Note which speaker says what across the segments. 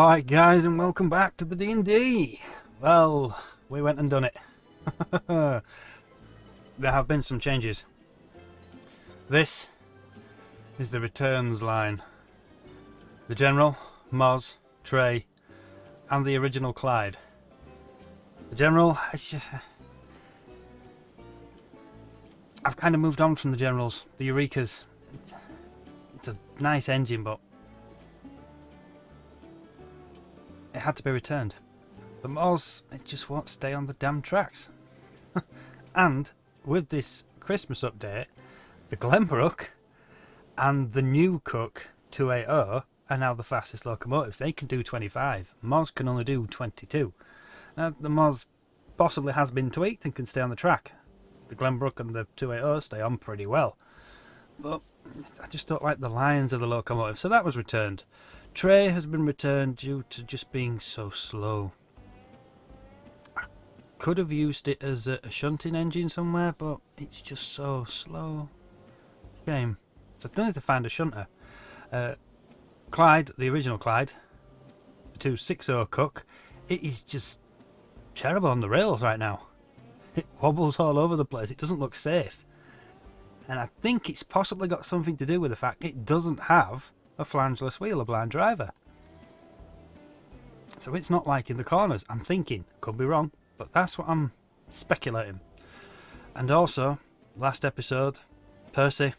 Speaker 1: Alright guys, and welcome back to the D&D. Well, we went and done it. There have been some changes. This is the returns line. The General, Moz, Trey, and the original Clyde. The General, I've kind of moved on from the Generals. The Eurekas, it's a nice engine, but it had to be returned. The Moz, it just won't stay on the damn tracks. And with this Christmas update, the Glenbrook and the new Cook 280 are now the fastest locomotives. They can do 25. Moz can only do 22. Now, the Moz possibly has been tweaked and can stay on the track. The Glenbrook and the 280 stay on pretty well. But I just don't like the lines of the locomotive, so that was returned. Trey has been returned due to just being so slow. I could have used it as a shunting engine somewhere, but it's just so slow. Shame. So I don't need to find a shunter. Clyde, the original Clyde, the 260 Cook, it is just terrible on the rails right now. It wobbles all over the place. It doesn't look safe. And I think it's possibly got something to do with the fact it doesn't have a flangeless wheel, a blind driver. So it's not like in the corners. I'm thinking, could be wrong, but that's what I'm speculating. And also, last episode, Percy.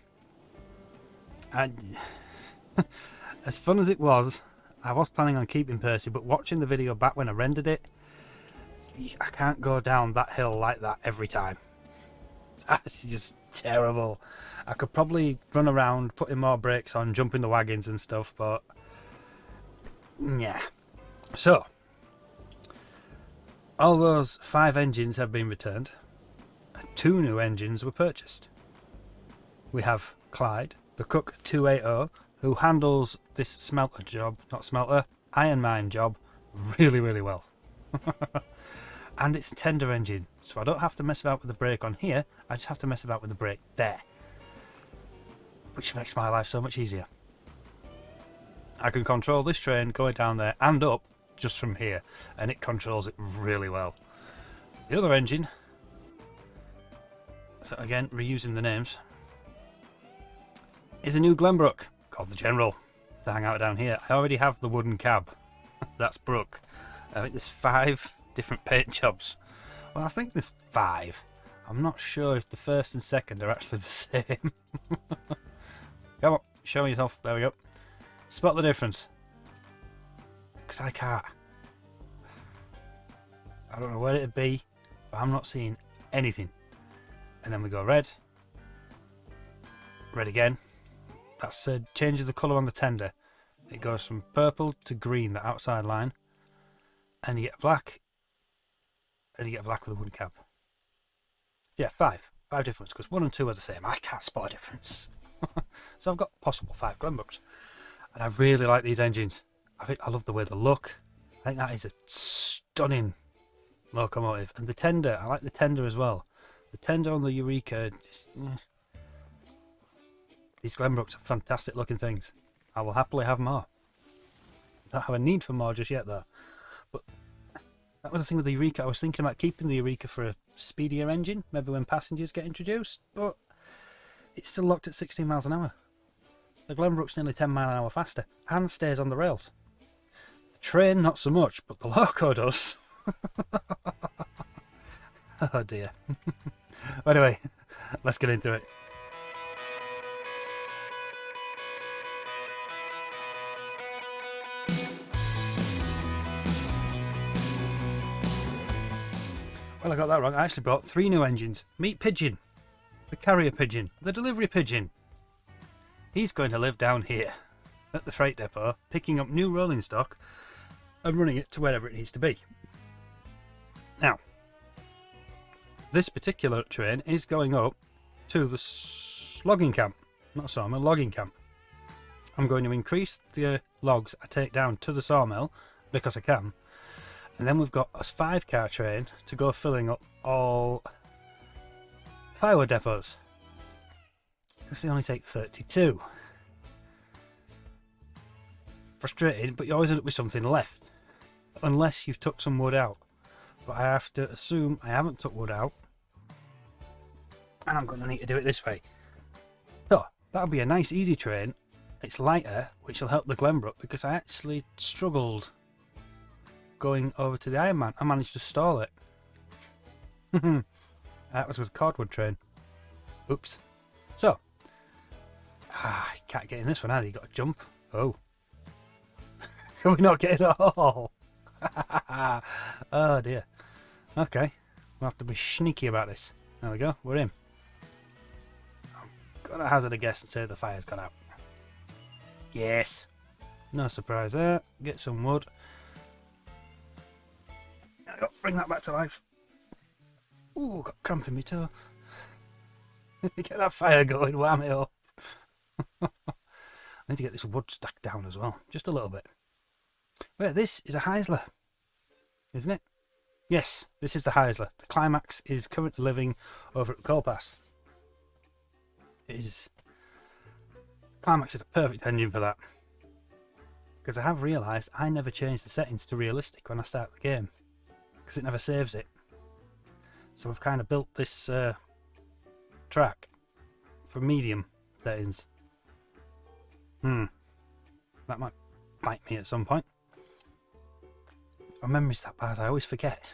Speaker 1: As fun as it was, I was planning on keeping Percy, but watching the video back when I rendered it, I can't go down that hill like that every time. That's just terrible. I could probably run around, putting more brakes on, jumping the wagons and stuff, but yeah. So, all those 5 engines have been returned, and 2 new engines were purchased. We have Clyde, the Cook 280, who handles this smelter job, not smelter, iron mine job, really, really well. And it's a tender engine, so I don't have to mess about with the brake on here, I just have to mess about with the brake there. Which makes my life so much easier. I can control this train going down there and up just from here, and it controls it really well. The other engine, so again reusing the names, is a new Glenbrook called the General to hang out down here. I already have the wooden cab. That's Brooke. I think there's 5 different paint jobs. Well, I think there's 5. I'm not sure if the first and second are actually the same. Come on, show yourself. There we go. Spot the difference. Because I can't. I don't know where it'd be, but I'm not seeing anything. And then we go red. Red again. That's changes the colour on the tender. It goes from purple to green, the outside line. And you get black. And you get black with a wooden cap. Yeah, 5. 5 difference, because 1 and 2 are the same. I can't spot a difference. So I've got possible 5 Glenbrooks. And I really like these engines. I love the way they look. I think that is a stunning locomotive. And the tender, I like the tender as well. The tender on the Eureka, just, these Glenbrooks are fantastic looking things. I will happily have more. I don't have a need for more just yet though. But that was the thing with the Eureka. I was thinking about keeping the Eureka for a speedier engine, maybe when passengers get introduced, but it's still locked at 16 miles an hour. The Glenbrook's nearly 10 miles an hour faster and stays on the rails. The train, not so much, but the loco does. Oh dear. Anyway, let's get into it. Well, I got that wrong. I actually bought 3 new engines. Meet Pidgeon, the carrier pigeon, the delivery pigeon. He's going to live down here at the freight depot, picking up new rolling stock and running it to wherever it needs to be. Now, this particular train is going up to the logging camp. Not sawmill, logging camp. I'm going to increase the logs I take down to the sawmill because I can. And then we've got a 5-car train to go filling up all firewood depots. Because they only take 32. frustrating, but you always end up with something left. Unless you've took some wood out. But I have to assume I haven't took wood out. And I'm going to need to do it this way. So, that'll be a nice easy train. It's lighter, which will help the Glenbrook, because I actually struggled going over to the Iron Man. I managed to stall it. That was with a cordwood train. Oops. So, you can't get in this one either, you got to jump. Oh. Can we not get it all? Oh dear. Okay, we'll have to be sneaky about this. There we go, we're in. I'm gonna hazard a guess and say the fire's gone out. Yes. No surprise there. Get some wood. There we go. Bring that back to life. Ooh, got cramp in my toe. Get that fire going, wham it up. I need to get this wood stacked down as well, just a little bit. Wait, this is a Heisler, isn't it? Yes, this is the Heisler. The Climax is currently living over at the Coal Pass. It is. Climax is a perfect engine for that. Because I have realised I never changed the settings to realistic when I start the game. Because it never saves it. So I've kind of built this track for medium settings. That might bite me at some point. My memory's that bad, I always forget.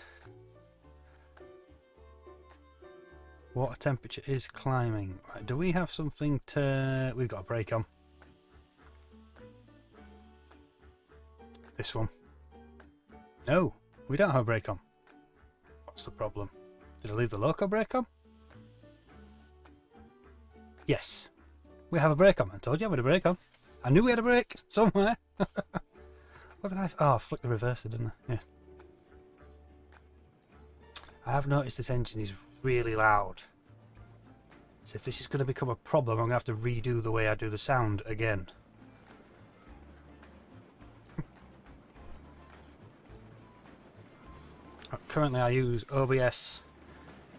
Speaker 1: Water temperature is climbing. Right, do we have something to... We've got a brake on. This one. No, we don't have a brake on. What's the problem? Did I leave the loco brake on? Yes. We have a brake on. I told you I had a brake on. I knew we had a brake somewhere. What did I... Oh, I flicked the reverser, didn't I? Yeah. I have noticed this engine is really loud. So if this is going to become a problem, I'm going to have to redo the way I do the sound again. Currently I use OBS,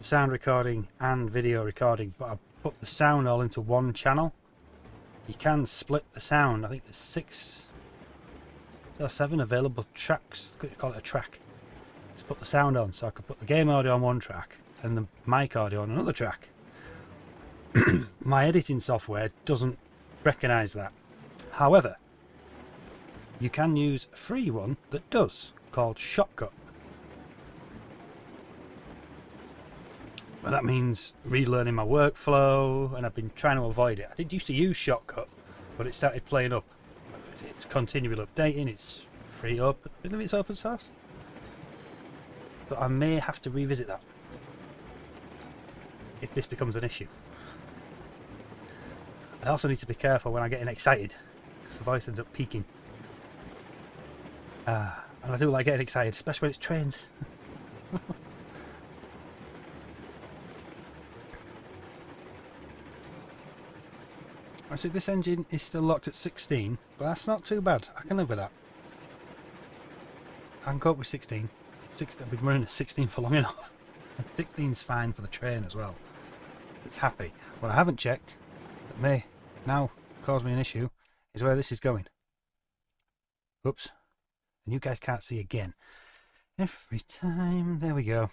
Speaker 1: sound recording and video recording, but I put the sound all into one channel. You can split the sound. I think there's 6 or 7 available tracks. Could you call it a track? To put the sound on, so I could put the game audio on one track and the mic audio on another track. My editing software doesn't recognise that. However, you can use a free one that does, called Shotcut. Well, that means relearning my workflow, and I've been trying to avoid it. I did used to use Shotcut, but it started playing up. It's continually updating, it's free up, I believe it's open source. But I may have to revisit that if this becomes an issue. I also need to be careful when I get excited, because the voice ends up peaking. And I do like getting excited, especially when it's trains. I see this engine is still locked at 16, but that's not too bad. I can live with that. I can cope with 16. I've been running at 16 for long enough. 16's fine for the train as well. It's happy. What I haven't checked, that may now cause me an issue, is where this is going. Oops. And you guys can't see again. Every time. There we go.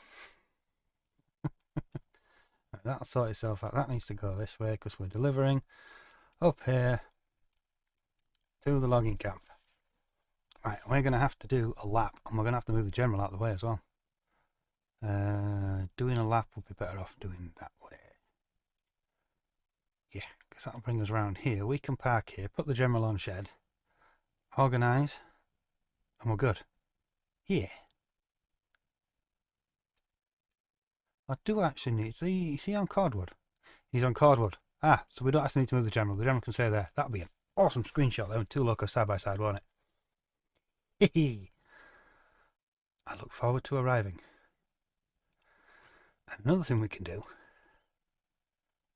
Speaker 1: Right, that'll sort itself out. That needs to go this way because we're delivering up here to the logging camp. Right, we're going to have to do a lap, and we're going to have to move the general out of the way as well. Doing a lap would be better off doing that way. Yeah, because that'll bring us around here. We can park here, put the general on shed, organise, and we're good. Yeah. I do actually need... Is he on cordwood? He's on cordwood. Ah, so we don't actually need to move the general. The general can stay there. That'll be an awesome screenshot there with 2 locos side by side, won't it? Hehe. I look forward to arriving. And another thing we can do,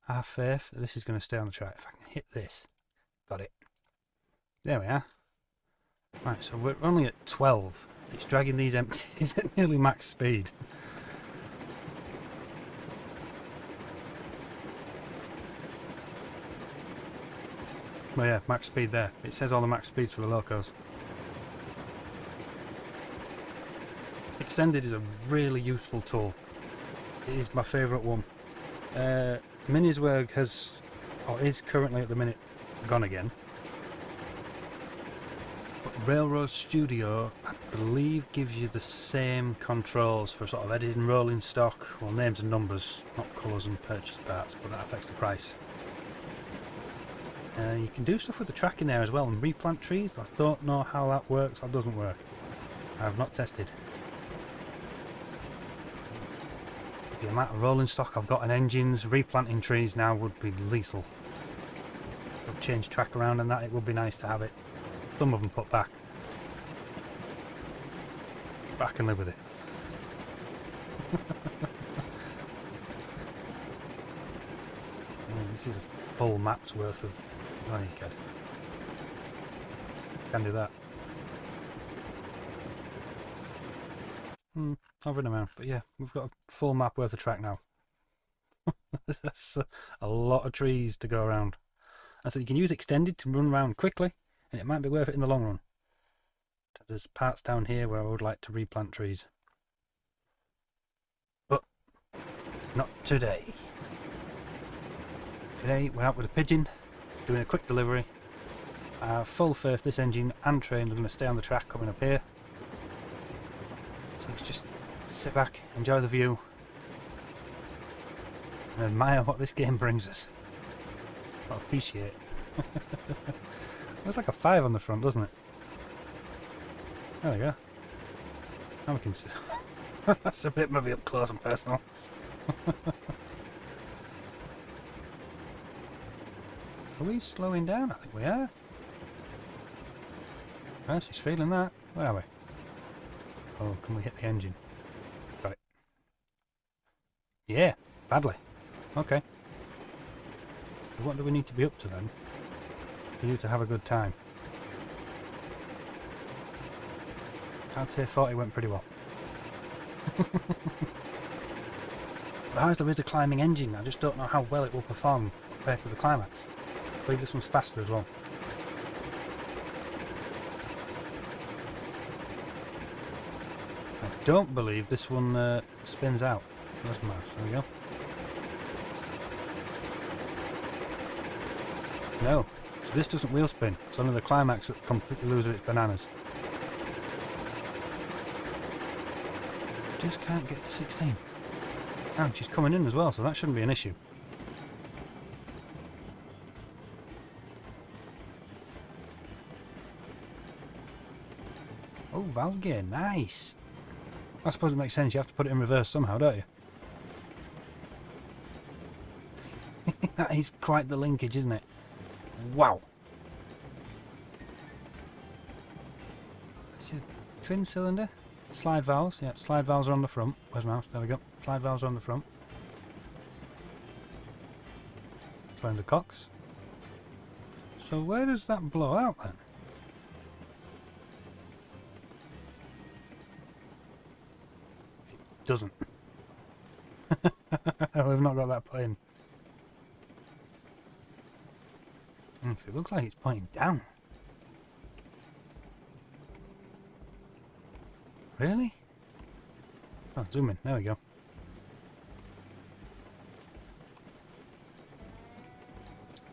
Speaker 1: I have faith that this is going to stay on the track. If I can hit this, got it. There we are. Right, so we're only at 12. It's dragging these empties at nearly max speed. Well, yeah, max speed there. It says all the max speeds for the locos. Extended is a really useful tool. It is my favourite one. Miniswerg has, or is currently at the minute, gone again. But Railroad Studio, I believe, gives you the same controls for sort of editing rolling stock, well, names and numbers, not colours and purchase parts, but that affects the price. You can do stuff with the track in there as well and replant trees. I don't know how that works or doesn't work. I have not tested. The amount of rolling stock I've got in engines, replanting trees now would be lethal. So I've changed track around and that, it would be nice to have it. Some of them put back. But I can live with it. This is a full map's worth of... Oh, you can do that. Hovering around, but yeah, we've got a full map worth of track now. That's a lot of trees to go around. And so you can use extended to run around quickly, and it might be worth it in the long run. There's parts down here where I would like to replant trees. But not today. Today we're out with a Pidgeon, doing a quick delivery. Full faith this engine and train are going to stay on the track coming up here. So let's just sit back, enjoy the view, and admire what this game brings us. I appreciate it. Looks like a 5 on the front, doesn't it? There we go. Now we can see. That's a bit maybe up close and personal. Are we slowing down? I think we are. Well, she's feeling that. Where are we? Oh, can we hit the engine? Got it. Yeah, badly. Okay. So what do we need to be up to then for you to have a good time? I'd say 40 went pretty well. But as there is a climbing engine, I just don't know how well it will perform compared to the Climax. I believe this one's faster as well. I don't believe this one spins out. There's the mouse, there we go. No, so this doesn't wheel spin. It's only the Climax that completely loses its bananas. Just can't get to 16. And she's coming in as well, so that shouldn't be an issue. Oh, valve gear, nice! I suppose it makes sense, you have to put it in reverse somehow, don't you? That is quite the linkage, isn't it? Wow! It's a twin cylinder. Slide valves, yeah, slide valves are on the front. Where's my mouse? There we go. Slide valves are on the front. Cylinder cocks. So where does that blow out then? It doesn't. We've not got that put in. So it looks like it's pointing down. Really? Oh, zoom in. There we go.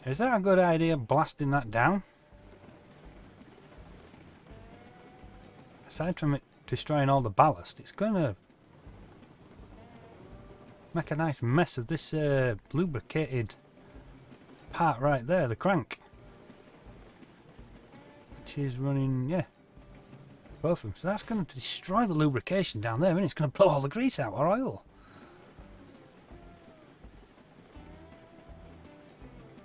Speaker 1: Is that a good idea, blasting that down? Aside from it destroying all the ballast, it's going to make a nice mess of this lubricated part right there, the crank. Which is running, yeah, both of them. So that's going to destroy the lubrication down there, and it's going to blow all the grease out, or oil.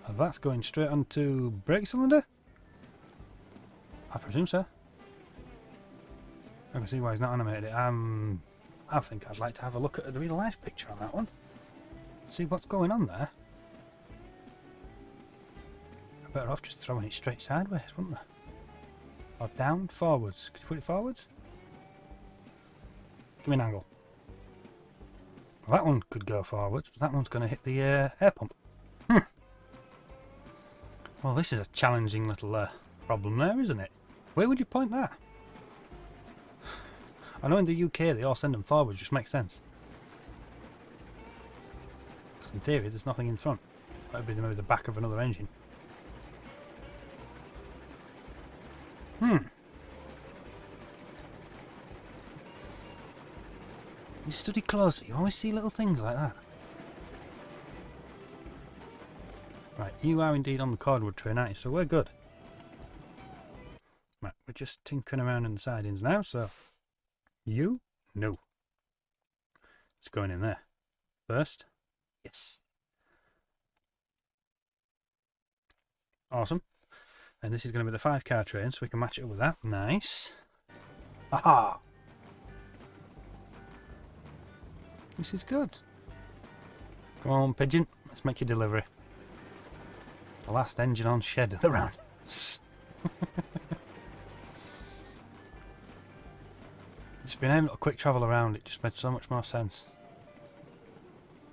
Speaker 1: And that's going straight onto brake cylinder? I presume so. I can see why he's not animated it. I think I'd like to have a look at the real life picture on that one. See what's going on there. I'm better off just throwing it straight sideways, wouldn't I? Or down, forwards. Could you put it forwards? Give me an angle. Well, that one could go forwards, but that one's going to hit the air pump. Well, this is a challenging little problem there, isn't it? Where would you point that? I know in the UK they all send them forwards, which makes sense. In theory, there's nothing in front. That would be maybe the back of another engine. You study closely, you always see little things like that. Right, you are indeed on the cordwood train, aren't you? So we're good. Right, we're just tinkering around in the sidings now, so... You? No. It's going in there. First. Yes. Awesome. And this is going to be the 5-car train, so we can match it up with that. Nice. Aha! This is good. Come on, Pidgeon. Let's make your delivery. The last engine on shed of the round. Just being able to quick travel around it just made so much more sense.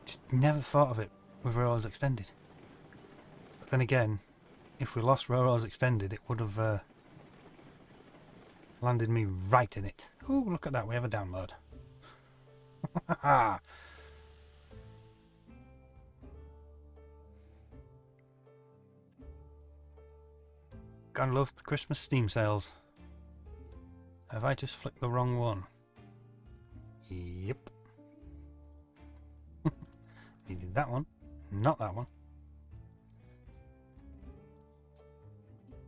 Speaker 1: Just never thought of it with Railroads Extended. But then again, if we lost Railroads Extended, it would have landed me right in it. Oh, look at that, we have a download. Gotta love the Christmas Steam sales. Have I just flicked the wrong one? Yep. Needed that one, not that one.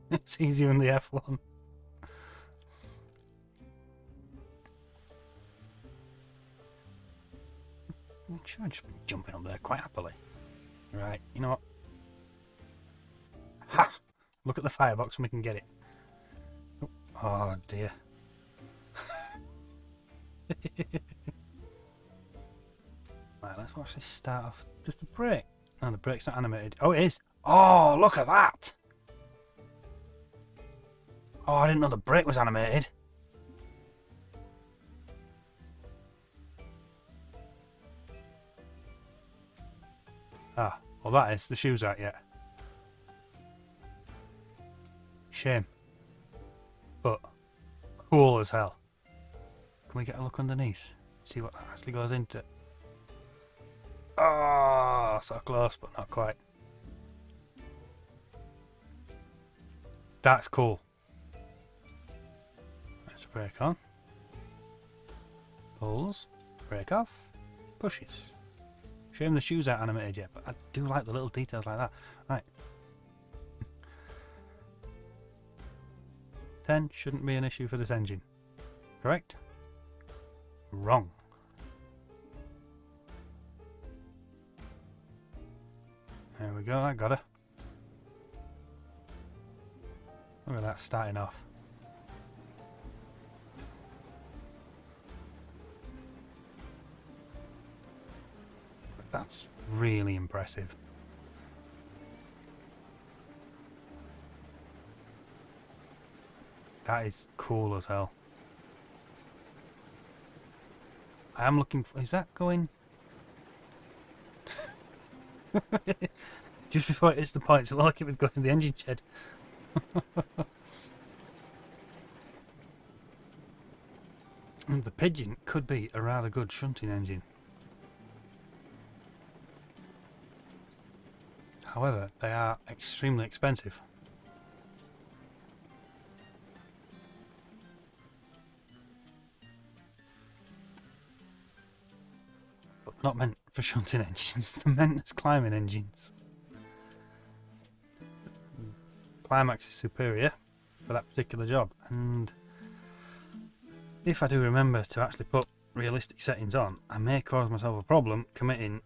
Speaker 1: It's easier than the F1. I'm sure I'd just be jumping up there quite happily. Right, you know what? Ha! Look at the firebox and we can get it. Oh dear. Right, let's watch this start off. Just the brake. No, the brake's not animated. Oh, it is. Oh, look at that! Oh, I didn't know the brake was animated. Ah, well that is. The shoe's out yet. Shame. But cool as hell. Can we get a look underneath? See what that actually goes into? Oh, so close, but not quite. That's cool. Let's brake on. Pulls. Brake off. Pushes. Shame the shoes aren't animated yet, but I do like the little details like that. Right. 10 shouldn't be an issue for this engine. Correct? Wrong. There we go, I got her. Look at that starting off. That's really impressive. That is cool as hell. I am looking for... Is that going... Just before it hits the point, it looked like it was going to the engine shed. And the Pidgeon could be a rather good shunting engine. However, they are extremely expensive. But not meant for shunting engines, they're meant as climbing engines. Climax is superior for that particular job, and if I do remember to actually put realistic settings on, I may cause myself a problem committing.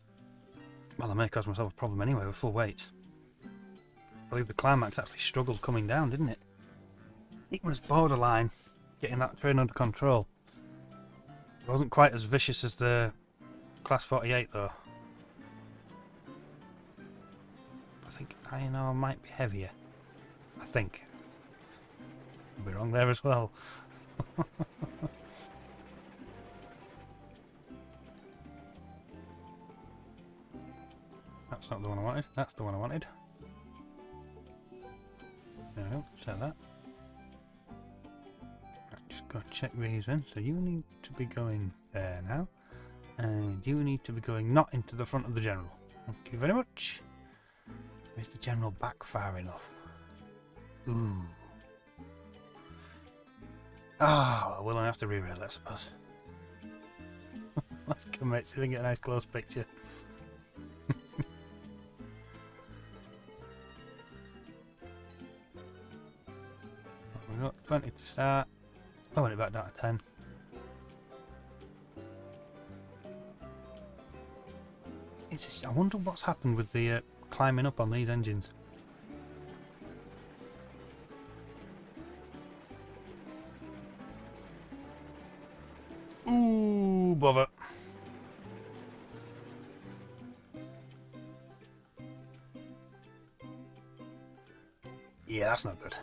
Speaker 1: Well, I may cause myself a problem anyway with full weights. I believe the Climax actually struggled coming down, didn't it? It was borderline getting that train under control. It wasn't quite as vicious as the Class 48 though. I think iron ore might be heavier. I think. I'll be wrong there as well. That's not the one I wanted. That's the one I wanted. There we go, set that. Right, just go check these in. So you need to be going there now. And you need to be going not into the front of the general. Thank you very much. Is the general back far enough? Ooh. Ah, well, we'll have to re-rail it, I suppose. Let's commit, see if we can get a nice close picture. We've got 20 to start. I want it back down to 10. It's just, I wonder what's happened with the climbing up on these engines. Ooh, bother. Yeah, that's not good.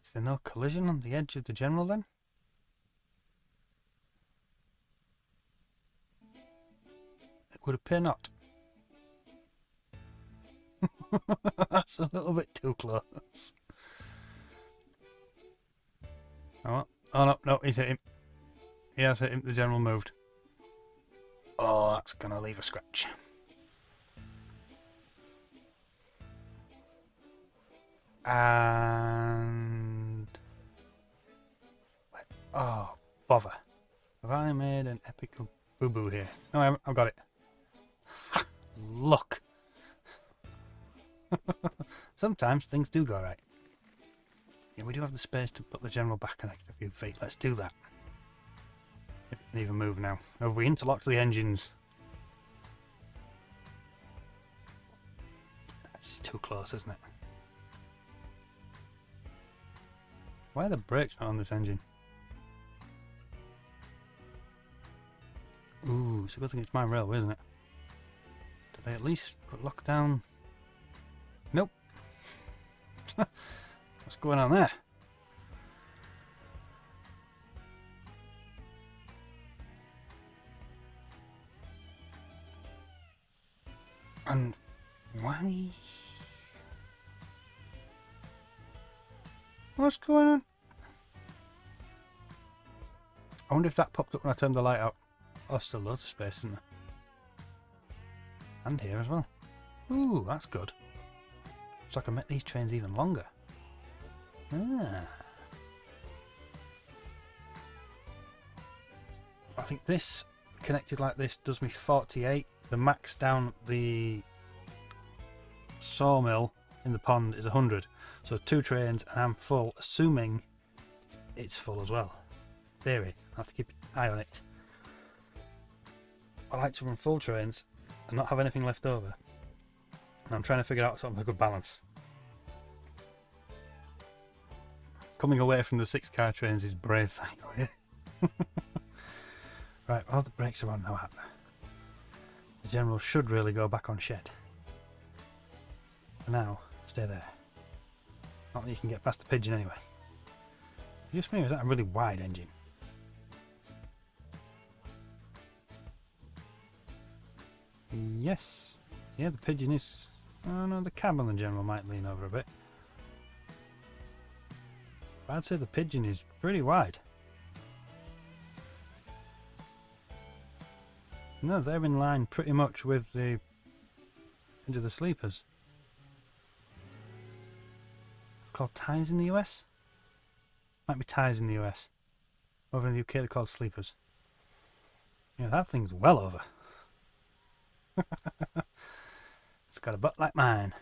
Speaker 1: Is there no collision on the edge of the general then? It would appear not. That's a little bit too close. Oh, no, no, he's hit him. He has hit him, the general moved. Oh, that's gonna leave a scratch. And... oh, bother. Have I made an epic boo-boo here? No, I haven't. I've got it. Ha! Look! Sometimes things do go right. Yeah, we do have the space to put the general back an extra few feet. Let's do that. If it can even move now. Have we interlocked the engines? That's just too close, isn't it? Why are the brakes not on this engine? Ooh, it's a good thing it's my railway, isn't it? Do they at least put lockdown? Nope. What's going on there? And why? What's going on? I wonder if that popped up when I turned the light out. Oh, still loads of space, isn't there? And here as well. Ooh, that's good. So I can make these trains even longer. Ah. I think this, connected like this, does me 48. The max down the sawmill in the pond is 100. So 2 trains and I'm full, assuming it's full as well. Theory. I have to keep an eye on it. I like to run full trains and not have anything left over. And I'm trying to figure out sort of a good balance. Coming away from the 6-car trains is brave, anyway. Right, well, the brakes are on now. The general should really go back on shed. For now, stay there. Not that you can get past the Pidgeon anyway. Just me, or is that a really wide engine? Yes. Yeah, the Pidgeon is... oh no, the cab on the general might lean over a bit. But I'd say the Pidgeon is pretty wide. No, they're in line pretty much with the edge of the sleepers. It's called ties in the US? Might be ties in the US. Over in the UK they're called sleepers. Yeah, that thing's well over. It's got a butt like mine.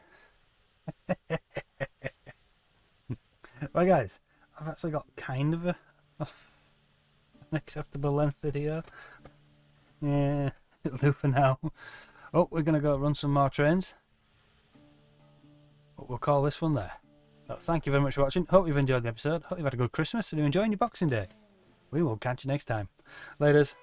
Speaker 1: Right guys, I've actually got kind of an acceptable length video. Yeah, it'll do for now. Oh, we're going to go run some more trains. But we'll call this one there. So thank you very much for watching. Hope you've enjoyed the episode. Hope you've had a good Christmas and you're enjoying your Boxing Day. We will catch you next time. Laters.